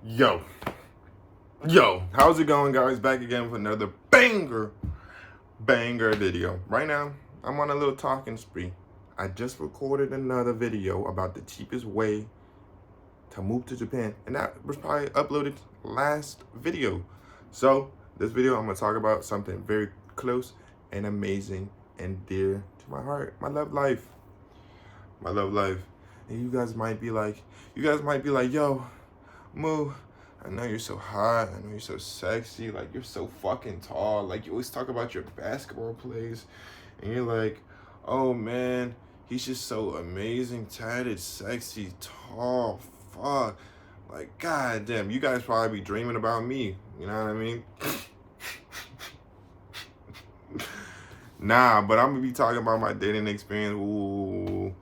Yo, how's it going, guys? Back again with another banger video. Right now, I'm on a little talking spree. I just recorded another video about the cheapest way to move to Japan, and that was probably uploaded last video. So, this video, I'm gonna talk about something very close and amazing and dear to my heart. My love life. And you guys might be like, yo, Moo, I know you're so hot. I know you're so sexy. Like, you're so fucking tall. Like, you always talk about your basketball plays. And you're like, oh, man, he's just so amazing, tatted, sexy, tall. Fuck. Like, goddamn, you guys probably be dreaming about me. You know what I mean? Nah, but I'm going to be talking about my dating experience. Ooh.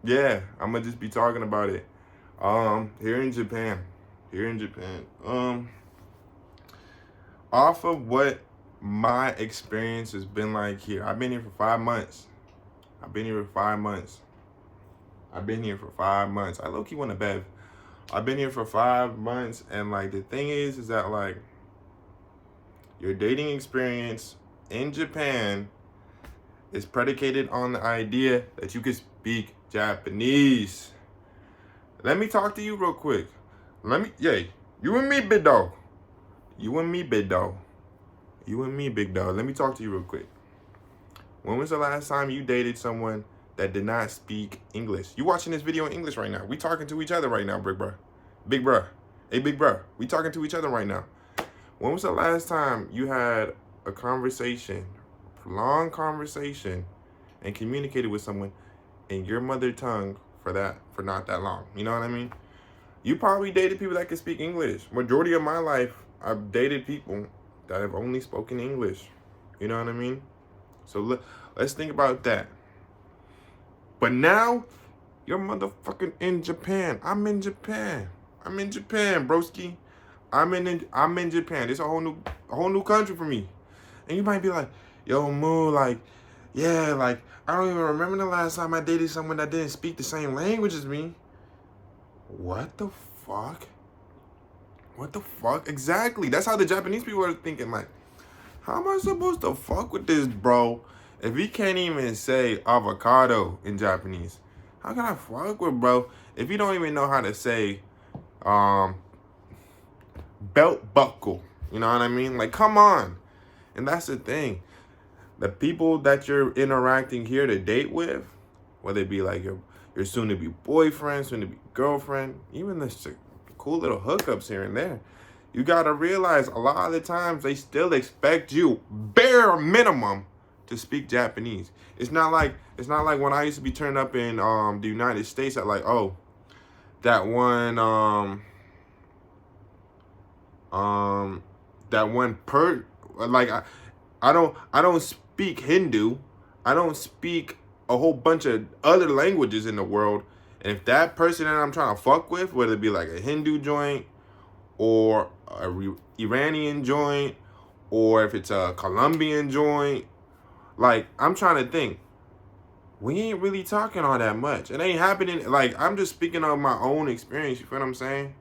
Yeah, I'm going to just be talking about it. Here in Japan, off of what my experience has been like here. I've been here for 5 months. I low-key want to Bev. I've been here for 5 months, and like the thing is that like your dating experience in Japan is predicated on the idea that you can speak Japanese. Let me talk to you real quick. You and me, big dog. Let me talk to you real quick. When was the last time you dated someone that did not speak English? You watching this video in English right now. We talking to each other right now, big bruh. Hey, big bruh. We talking to each other right now. When was the last time you had a conversation, prolonged conversation, and communicated with someone in your mother tongue for not that long? You know what I mean? You probably dated people that can speak English. Majority of my life, I've dated people that have only spoken English. You know what I mean? So let's think about that. But now, you're motherfucking in Japan. I'm in Japan, broski. I'm in Japan. It's a whole new country for me. And you might be like, yo, Moo, like, yeah, like, I don't even remember the last time I dated someone that didn't speak the same language as me. What the fuck? Exactly. That's how the Japanese people are thinking. Like, how am I supposed to fuck with this, bro? If he can't even say avocado in Japanese, how can I fuck with, bro? If you don't even know how to say belt buckle, you know what I mean? Like, come on. And that's the thing. The people that you're interacting here to date with, whether it be like your soon-to-be boyfriend, soon-to-be girlfriend, even the cool little hookups here and there, you gotta realize a lot of the times they still expect you, bare minimum, to speak Japanese. It's not like when I used to be turned up in the United States at like, oh, that one I don't speak Hindu. I don't speak a whole bunch of other languages in the world. And if that person that I'm trying to fuck with, whether it be like a Hindu joint or a Iranian joint, or if it's a Colombian joint, like, I'm trying to think, we ain't really talking all that much. It ain't happening. Like, I'm just speaking of my own experience. You feel what I'm saying?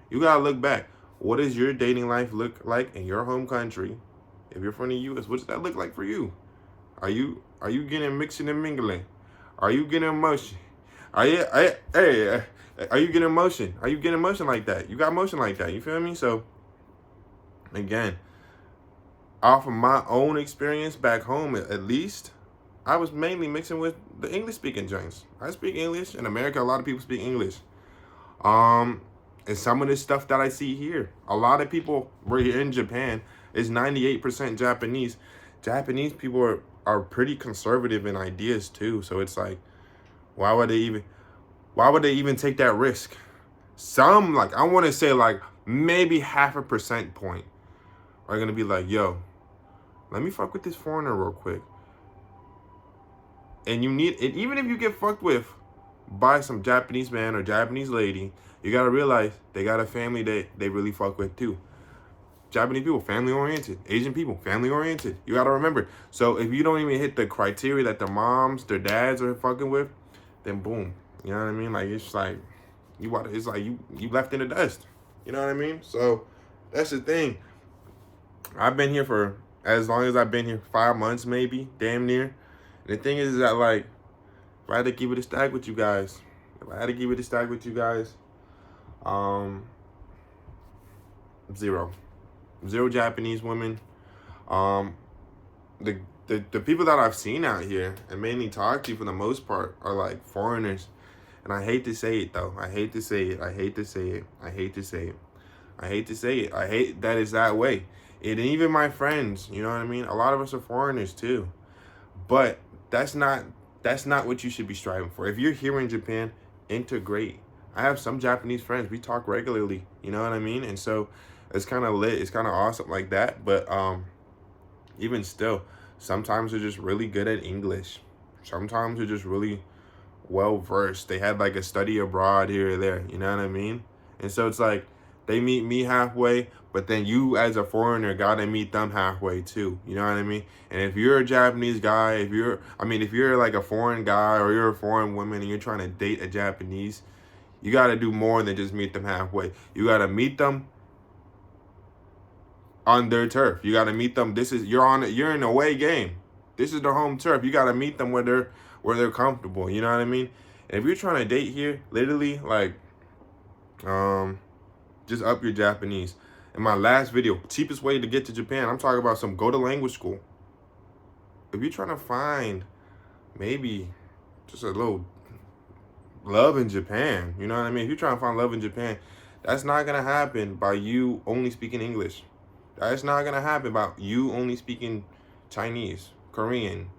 You gotta look back. What does your dating life look like in your home country? If you're from the U.S., what does that look like for you? Are you getting mixing and mingling? Are you getting emotion? Are you getting emotion? Are you getting emotion like that? You got emotion like that. You feel me? So, again, off of my own experience back home, at least, I was mainly mixing with the English-speaking joints. I speak English. In America, a lot of people speak English. And some of this stuff that I see here, a lot of people were here in Japan is 98% Japanese. Japanese people are pretty conservative in ideas too. So it's like, why would they even take that risk? Some, like, I want to say like maybe 0.5 percentage point are gonna be like, yo, let me fuck with this foreigner real quick. And even if you get fucked with by some Japanese man or Japanese lady, you gotta realize they got a family that they really fuck with too. Japanese people, family oriented. Asian people, family oriented. You gotta remember. So if you don't even hit the criteria that their moms, their dads are fucking with, then boom. You know what I mean? Like, it's like, It's like you left in the dust. You know what I mean? So that's the thing. I've been here for as long as I've been here, 5 months maybe, damn near. And the thing is that like, if I had to keep it a stack with you guys, um, zero Japanese women. Um, the people that I've seen out here and mainly talk to for the most part are like foreigners. And I hate to say it though. I hate to say it. I hate that it's that way. And even my friends, you know what I mean? A lot of us are foreigners too. But that's not what you should be striving for. If you're here in Japan, integrate. I have some Japanese friends. We talk regularly, you know what I mean? And so it's kind of lit. It's kind of awesome like that. But even still, sometimes they're just really good at English. Sometimes they're just really well versed. They had like a study abroad here or there, you know what I mean? And so it's like they meet me halfway, but then you as a foreigner gotta meet them halfway too, you know what I mean? And if you're a Japanese guy, if you're like a foreign guy or you're a foreign woman and you're trying to date a Japanese, you gotta do more than just meet them halfway. You gotta meet them on their turf. You gotta meet them. You're in a away game. This is their home turf. You gotta meet them where they're comfortable. You know what I mean? And if you're trying to date here, literally, like, just up your Japanese. In my last video, cheapest way to get to Japan, I'm talking about go to language school. If you're trying to find maybe just a little love in Japan, you know what I mean? If you're trying to find love in Japan, that's not gonna happen by you only speaking English. That's not gonna happen by you only speaking Chinese, Korean,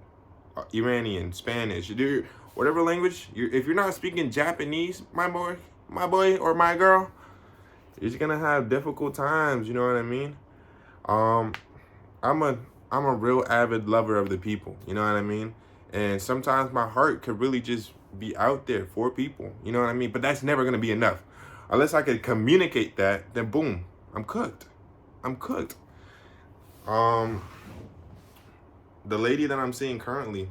Iranian, Spanish, whatever language. If you're not speaking Japanese, my boy or my girl, you're just gonna have difficult times. You know what I mean? I'm a real avid lover of the people. You know what I mean? And sometimes my heart could really just be out there for people. You know what I mean? But that's never gonna be enough, unless I could communicate that. Then boom, I'm cooked. The lady that I'm seeing currently,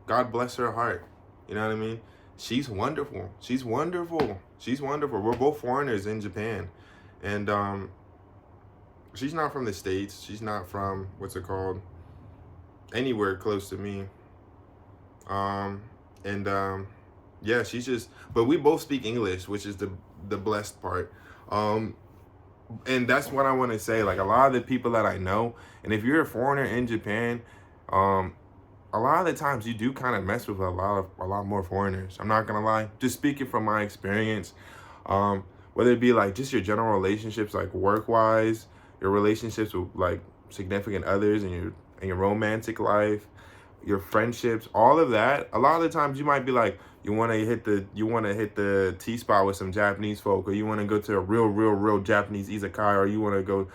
God bless her heart. You know what I mean? She's wonderful. We're both foreigners in Japan. And she's not from the States. She's not from, anywhere close to me. Yeah, she's just, but we both speak English, which is the blessed part. And that's what I want to say. Like, a lot of the people that I know, and if you're a foreigner in Japan, a lot of the times you do kind of mess with a lot more foreigners. I'm not gonna lie. Just speaking from my experience, whether it be like just your general relationships, like work-wise, your relationships with like significant others, and your romantic life, your friendships, all of that. A lot of the times you might be like, you want to hit the T-spot with some Japanese folk, or you want to go to a real Japanese izakaya, or you want to go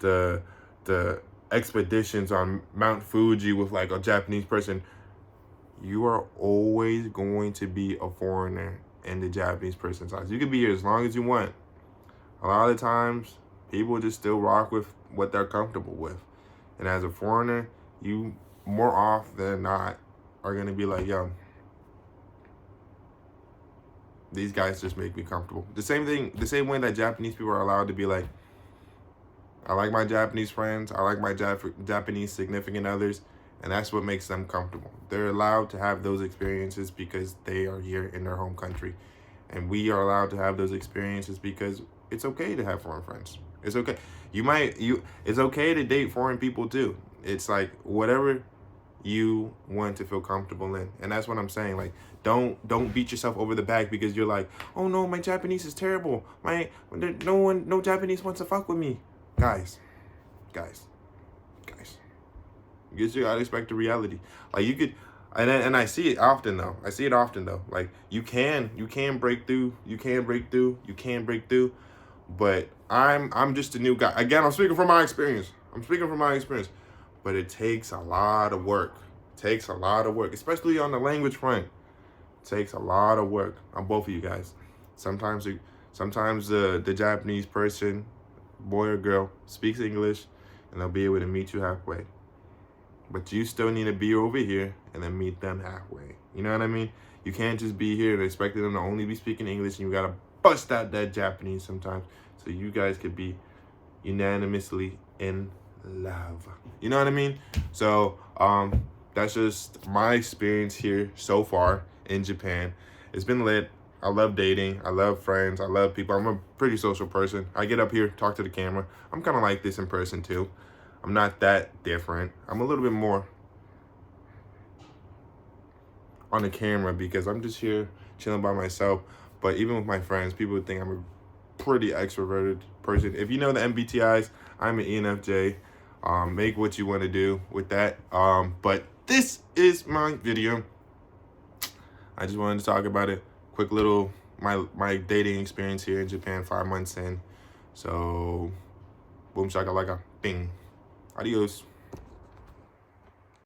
to the expeditions on Mount Fuji with like a Japanese person. You are always going to be a foreigner in the Japanese person's eyes. You can be here as long as you want. A lot of the times, people just still rock with what they're comfortable with. And as a foreigner, you more often than not are going to be like, yo, these guys just make me comfortable. The same way that Japanese people are allowed to be like, I like my Japanese friends, I like my Japanese significant others, and that's what makes them comfortable. They're allowed to have those experiences because they are here in their home country. And we are allowed to have those experiences because it's okay to have foreign friends. It's okay. It's okay to date foreign people too. It's like whatever you want to feel comfortable in. And that's what I'm saying. Like, don't beat yourself over the back because you're like, oh no, my Japanese is terrible. No Japanese wants to fuck with me. Guys, you just gotta expect the reality. Like, you could, and I see it often though. Like, you can break through. But I'm just a new guy. Again, I'm speaking from my experience. But it takes a lot of work. Especially on the language front. It takes a lot of work on both of you guys. Sometimes the Japanese person, boy or girl, speaks English, and they'll be able to meet you halfway. But you still need to be over here and then meet them halfway. You know what I mean? You can't just be here and expect them to only be speaking English, and you gotta bust out that Japanese sometimes, so you guys could be unanimously in love. You know what I mean? So that's just my experience here so far in Japan. It's been lit. I love dating. I love friends. I love people. I'm a pretty social person. I get up here, talk to the camera. I'm kind of like this in person too. I'm not that different. I'm a little bit more on the camera because I'm just here chilling by myself. But even with my friends, people would think I'm a pretty extroverted person. If you know the MBTIs, I'm an ENFJ. Make what you want to do with that. But this is my video. I just wanted to talk about it. Quick little my dating experience here in Japan, 5 months in. So boom shakalaka, bing. Adios.